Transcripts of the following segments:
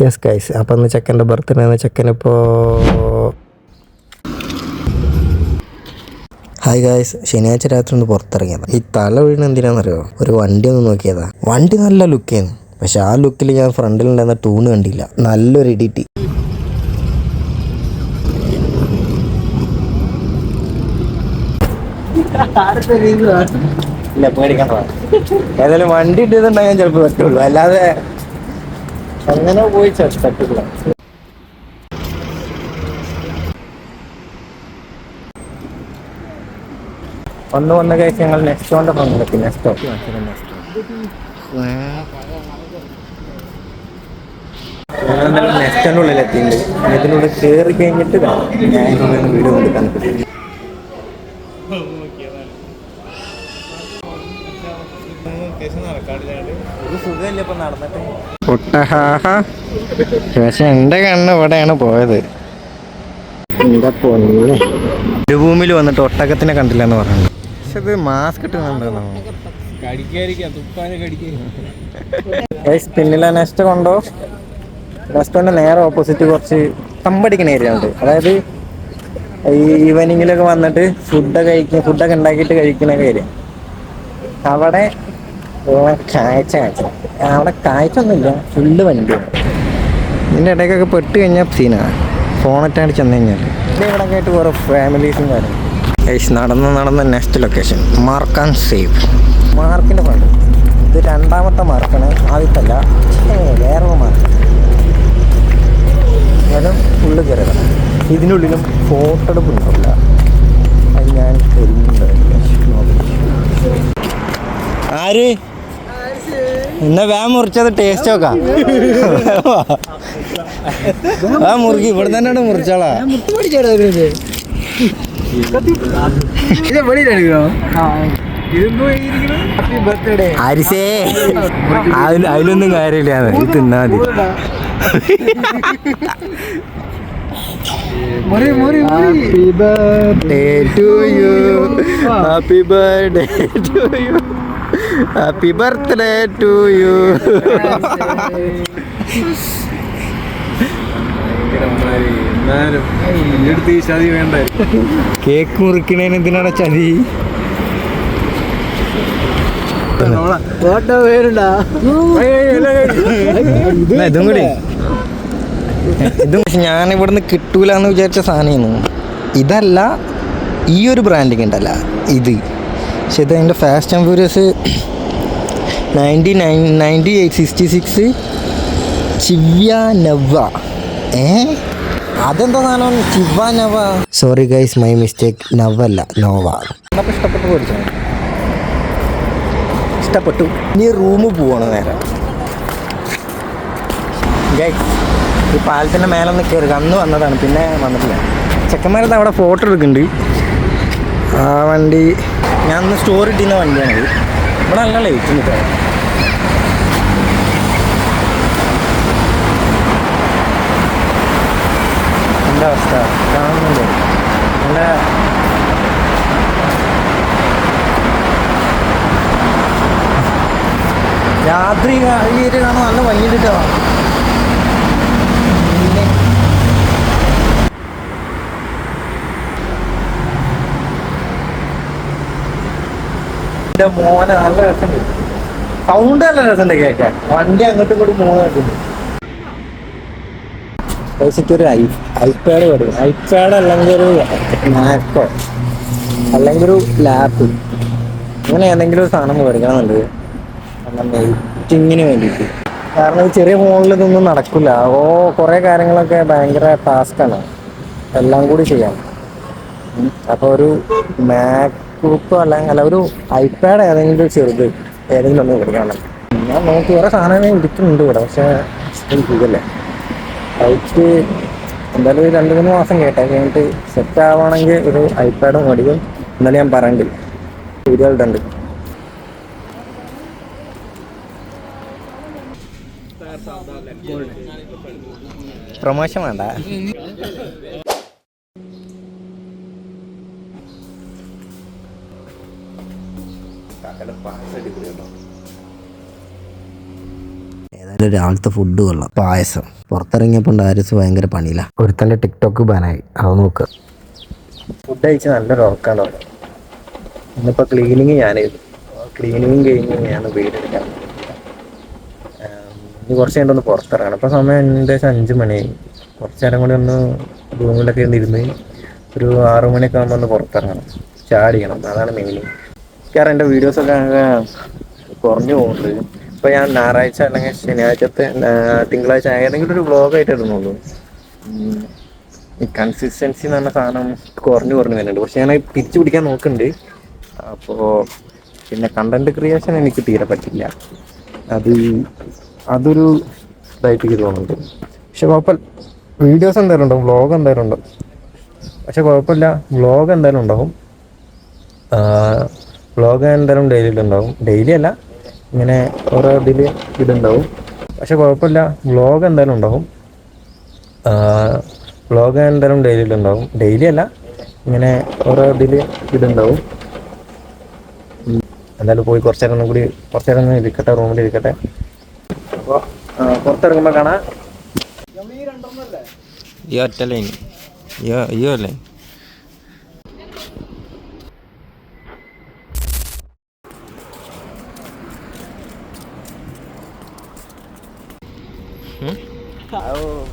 Yes guys, അപ്പം ഇന്ന് ചെക്കൻ്റെ ബർത്ത്ഡേ ആണ്. ചെക്കനിപ്പോൾ ഹായ് ഗൈസ്, ശനിയാഴ്ച രാത്രി ഒന്ന് പുറത്തിറങ്ങിയതാണ്. ഈ തല വീഴുന്ന എന്തിനാണെന്നറിയോ? ഒരു വണ്ടി ഒന്ന് നോക്കിയതാ. വണ്ടി നല്ല ലുക്കാണ്, പക്ഷെ ആ ലുക്കിൽ ഞാൻ ഫ്രണ്ടിലുണ്ടായിരുന്ന ടൂണ് കണ്ടില്ല. നല്ലൊരു എഡിറ്റ്. ഇല്ല, പേടിക്കാൻ ഏതായാലും വണ്ടി ഇട്ടിട്ടുണ്ടെങ്കിൽ ഞാൻ ചിലപ്പോൾ പറ്റുള്ളൂ, അല്ലാതെ അങ്ങനെ പോയി പറ്റില്ല. വന്ന കഴിച്ച് ഞങ്ങൾ നെക്സ്റ്റോന്റെ ഫ്രണ്ടിലെത്തി. നെക്സ്റ്റോ നെക്സ്റ്റോന്റെ ഉള്ളിലെത്തിയിട്ടുണ്ട്. ഇതിനുള്ളിൽ കയറി കഴിഞ്ഞിട്ട് ഞാൻ വീഡിയോ കൊണ്ട് കണ്ടിട്ടുണ്ട്. ഒരു സുഖമില്ല ഇപ്പൊ നടന്നിട്ട്. പക്ഷെ എന്റെ കണ്ണ് ഇവിടെയാണ് പോയത്. എന്താ പൊന്നെ, ഭൂമിയിൽ വന്നിട്ട് ഒട്ടകത്തിനെ കണ്ടില്ല എന്ന് പറഞ്ഞു. പക്ഷെ ഇത് മാസ്ക് ഇട്ടുന്നുണ്ടോ? പിന്നിലെ നെക്സ്റ്റ് കൊണ്ടോ, നെക്സ്റ്റോന്റെ നേരെ ഓപ്പോസിറ്റ് കുറച്ച് കമ്പടിക്കുന്ന ഏരിയ ഉണ്ട്. അതായത് ഈ ഈവനിങ്ങിലൊക്കെ വന്നിട്ട് ഫുഡൊക്കെ ഉണ്ടാക്കിയിട്ട് കഴിക്കുന്ന ഏരിയ. അവിടെ കാഴ്ച അവിടെ കാഴ്ച ഒന്നുമില്ല, ഫുള്ള് വണ്ടിയാണ്. ഇതിൻ്റെ ഇടയ്ക്കൊക്കെ പെട്ട് കഴിഞ്ഞാൽ സീനാണ്. ഫോണിട്ടാണ്ട് ചെന്ന് കഴിഞ്ഞാൽ ഇവിടെ ആയിട്ട് കുറേ ഫാമിലീസും കാര്യം. നടന്ന് നെക്സ്റ്റ് ലൊക്കേഷൻ മാർക്കാൻ സേഫ്. മാർക്കിൻ്റെ ഫ്രണ്ട് ഇത് രണ്ടാമത്തെ മാർക്കാണ്, ആദ്യത്തല്ല, വേറൊരു മാർക്ക്. ഞാനും ഫുള്ള് കയറിയതാണ്. ഇതിനുള്ളിലും ഫോട്ടോ എടുപ്പ് ഉണ്ടാവില്ല, അത് ഞാൻ ആര് എന്നാ വേം മുറിച്ചത് ടേസ്റ്റ് നോക്കാം. ആ മുറുക്കി ഇവിടെ തന്നെ മുറിച്ചോളാ. അരിസേ അതിലൊന്നും കാര്യമില്ല, ഇത് തിന്നാ മതി. Happy birthday to you, happy birthday to you, happy birthday to you. Cake മുറിക്കണേന് എന്തിനാണ് ചതി? ഇതും കൂടി ഞാൻ ഇവിടുന്ന് കിട്ടൂല എന്ന് വിചാരിച്ച സാധനമായിരുന്നു. ഇതല്ല, ഈ ഒരു ബ്രാൻഡിങ് ഉണ്ടല്ല ഇത്. പക്ഷെ ഇത് അതിൻ്റെ ഫാസ്റ്റ് ആൻഡ് ഫ്യൂരിയസ് 9866 ചിവ്യ നവ. അതെന്താ സാധനം? ചിവ നവ. Sorry guys, my mistake. നവല്ല, നോവ. അപ്പോൾ ഇഷ്ടപ്പെട്ടു പഠിച്ചു, ഇഷ്ടപ്പെട്ടു. ഇനി റൂമിൽ പോവാണ് നേരെ. ഗൈസ്, ഈ പാലത്തിൻ്റെ മേലൊന്ന് കയറുക. അന്ന് വന്നതാണ്, പിന്നെ വന്നിട്ടില്ല. ചെക്കന്മാരത് അവിടെ ഫോട്ടോ എടുക്കുന്നുണ്ട്. ആ വണ്ടി ഞാൻ അന്ന് സ്റ്റോർ ഇട്ടിരുന്ന വണ്ടിയാണത്. ഇവിടെ നല്ല ലൈറ്റ് കിട്ടുക. എൻ്റെ അവസ്ഥ കാണുന്നുണ്ട്. നല്ല രാത്രി ഈ ഏരിയ കാണാൻ നല്ല ഭംഗിയിട്ടാണ്. എൻ്റെ മോനെ നല്ല രസമുണ്ട്, സൗണ്ട് നല്ല രസമുണ്ട് കേൾക്കാൻ. വണ്ടി അങ്ങോട്ടും ഇങ്ങോട്ടും മോനായിട്ടുണ്ട്. ഒരു ഐപാഡ് പഠിക്കും. ഐപാഡ് അല്ലെങ്കിൽ ഒരു മാക്കോ അല്ലെങ്കിൽ ഒരു ലാപ്പ്, അങ്ങനെ ഏതെങ്കിലും ഒരു സാധനം മേടിക്കണമെന്നുണ്ട് മീറ്റിങ്ങിന് വേണ്ടിയിട്ട്. കാരണം ഈ ചെറിയ ഫോണിൽ ഇതൊന്നും നടക്കില്ല. കുറേ കാര്യങ്ങളൊക്കെ ഭയങ്കര ടാസ്ക്കാണ്, എല്ലാം കൂടി ചെയ്യാം. അപ്പോൾ ഒരു മാക്ബുക്കോ അല്ല ഒരു ഐപാഡ് ഏതെങ്കിലും ചെറുത് ഏതെങ്കിലും ഒന്ന് കൊടുക്കണം. ഞാൻ നോക്കി വേറെ സാധനമേ ഇരിക്കുന്നുണ്ട് ഇവിടെ, പക്ഷേ ഇതല്ലേ ഐക്ക് എന്തായാലും ഒരു 2-3 മാസം കഴിഞ്ഞിട്ട് സെറ്റ് ആവുകയാണെങ്കിൽ ഒരു ഐപാഡ് മേടിക്കും. എന്നാലും ഞാൻ പറയണ്ട്, വീഡിയോയിട്ടുണ്ട്. പ്രൊമോഷൻ വേണ്ട. വീട്ടിലെ രാവിലത്തെ ഫുഡ് കൊള്ളാം. പായസം. പുറത്തിറങ്ങിയപ്പോൾ ഡാരിസ് ഭയങ്കര പണിയില്ല. ഒരുത്തൻ്റെ ടിക്ടോക്ക് ബാനായി. അത് നോക്കുക. ഫുഡ് കഴിച്ച് നല്ലൊരു ഉറക്കാണ്. ഇന്നിപ്പോൾ ക്ലീനിങ് ഞാനായിരുന്നു. ക്ലീനിങ്ങും കഴിഞ്ഞ് ഞാൻ വീടെടുക്കാൻ. ഇനി കുറച്ച് കഴിഞ്ഞിട്ടൊന്ന് പുറത്തിറങ്ങണം. ഇപ്പോൾ സമയം ഏകദേശം 5 മണിയായി. കുറച്ച് നേരം കൂടി ഒന്ന് റൂമിലൊക്കെ ഇരുന്ന് ഒരു 6 മണിയൊക്കെ ആകുമ്പോൾ ഒന്ന് പുറത്തിറങ്ങണം. ചാടിക്കണം. അതാണ് മെയിൻ. കാരണം എൻ്റെ വീഡിയോസൊക്കെ കുറഞ്ഞു പോകുന്നുണ്ട്. ഇപ്പോൾ ഞാൻ ഞായറാഴ്ച അല്ലെങ്കിൽ ശനിയാഴ്ചത്തെ തിങ്കളാഴ്ച ഏതെങ്കിലും ഒരു വ്ളോഗായിട്ട് ഇടുന്നുള്ളൂ. ഈ കൺസിസ്റ്റൻസി എന്ന് പറഞ്ഞ സാധനം കുറഞ്ഞു വരുന്നുണ്ട്. പക്ഷെ ഞാൻ തിരിച്ചു പിടിക്കാൻ നോക്കുന്നുണ്ട്. അപ്പോൾ പിന്നെ കണ്ടന്റ് ക്രിയേഷൻ എനിക്ക് തീരെ പറ്റില്ല. അതൊരു ഇതായിട്ട് എനിക്ക് തോന്നുന്നുണ്ട്. പക്ഷെ കുഴപ്പമില്ല. വീഡിയോസ് എന്തായാലും ഉണ്ടാവും, വ്ളോഗ് എന്തായാലും ഉണ്ടാവും. പക്ഷെ കുഴപ്പമില്ല, വ്ളോഗ് എന്തായാലും ഉണ്ടാവും. വ്ളോഗ് എന്തായാലും ഡെയിലിയിലുണ്ടാവും. ഡെയിലി അല്ല, ഇങ്ങനെ ഓരോ ഇതിൽ ഇതുണ്ടാവും. പക്ഷെ കുഴപ്പമില്ല, വ്ളോഗ് എന്തായാലും ഉണ്ടാവും. വ്ളോഗ് എന്തായാലും ഡെയിലിയിലുണ്ടാവും. ഡെയിലി അല്ല, ഇങ്ങനെ ഓരോ ഇതിൽ ഇതുണ്ടാവും. എന്തായാലും പോയി കുറച്ച് നേരം ഇരിക്കട്ടെ, റൂമിൽ ഇരിക്കട്ടെ. അപ്പോൾ പുറത്തിറങ്ങുമ്പോൾ കാണാം. ഈ ഒറ്റല്ലേ അയ്യോ അല്ലേ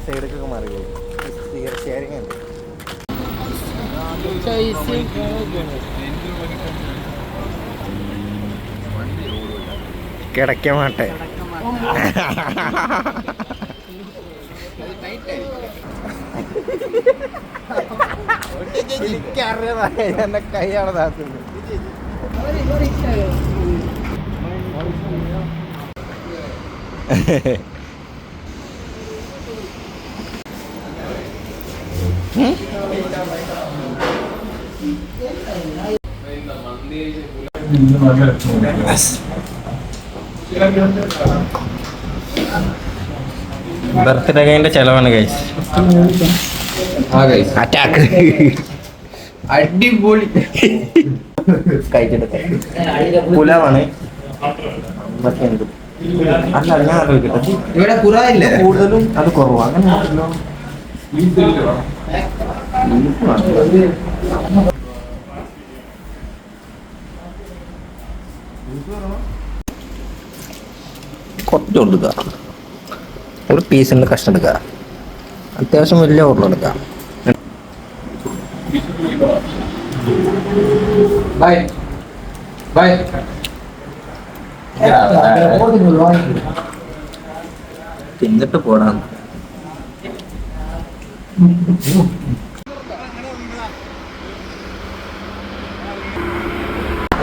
സൈഡൊക്കെ മാറി ഷെയറിങ് ഉണ്ട്. കിടക്കാൻ മാട്ടെ എന്നെ കൈയാണ് താത്തുന്നത്. ബർത്ത്ഡേ കഴിഞ്ഞ ചെലവാണ് ഗൈസ്. അറ്റാക്ക് അടിപൊളി കഴിച്ചിട്ട് പുലാവാണ്. അല്ല ഞാൻ ആലോചിക്കട്ടെ, ഇവിടെ കുറവില്ല, കൂടുതലും അത് കുറവാണ്. അങ്ങനെ കുറച്ച് കൊടുക്കുക, ഒരു പീസിൻ്റെ കഷ്ണം എടുക്കുക, അത്യാവശ്യം വലിയ ഓർഡർ എടുക്കുക. തിന്നിട്ട് പോടാം.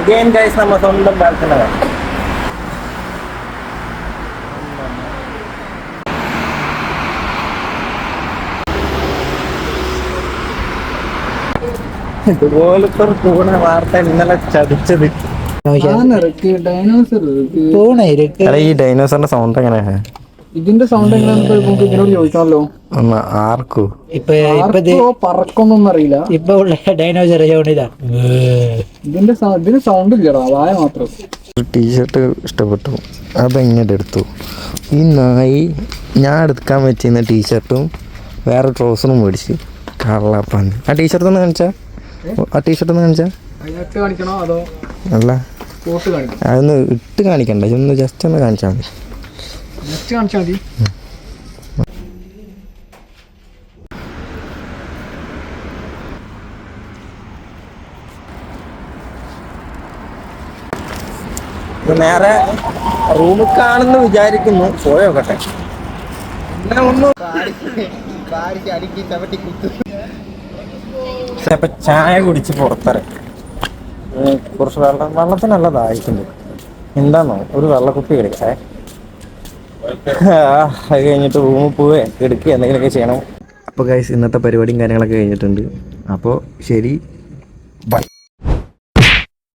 Again guys, നമ്മ സ്വന്തം ബാൽക്കണി. ഇതുപോലത്തെ പൂണ വാർത്ത ഇന്നലെ ചതിച്ചത്. ഈ ഡൈനോസറിന്റെ സൗണ്ട് എങ്ങനെയാ? ഇതിന്റെ സൗണ്ട് എങ്ങനെയാണെന്ന് ചോദിക്കണല്ലോ. ആർക്കു പറക്കൊന്നും അറിയില്ല. ഇപ്പൊ ഡൈനോസർ ഇതിന്റെ സൗണ്ട് ഇല്ലടാ, വായ മാത്രം. ടീഷർട്ട് ഇഷ്ടപ്പെട്ടു, അതെങ്ങനെ എടുത്തു. ഈ നായി ഞാൻ എടുക്കാൻ പറ്റുന്ന ടീഷർട്ടും വേറെ ട്രൗസറും മേടിച്ച് കള്ളപ്പന്നി. ആ ടീഷർട്ട് ഒന്ന് കാണിച്ചാ, കാണിക്കണോ അതോ അല്ല അതൊന്ന് ഇട്ട് കാണിക്കണ്ട, ഒന്ന് ജസ്റ്റ് ഒന്ന് കാണിച്ചാൽ മതി. നേരെ റൂമിൽ വിചാരിക്കുന്നു. പോയോക്കട്ടെ. അപ്പൊ ചായ കുടിച്ച് പുറത്തിറങ്ങി. കുറച്ച് വെള്ളത്തിന് നല്ല ദാഹിക്കുന്നുണ്ട്. എന്താണോ ഒരു വെള്ളക്കുപ്പി എടുക്കേ. അത് കഴിഞ്ഞിട്ട് റൂമിൽ പോവേ എടുക്കുക എന്തെങ്കിലുമൊക്കെ ചെയ്യണം. അപ്പോൾ ഗൈസ് ഇന്നത്തെ പരിപാടിയും കാര്യങ്ങളൊക്കെ കഴിഞ്ഞിട്ടുണ്ട്. അപ്പോൾ ശരി.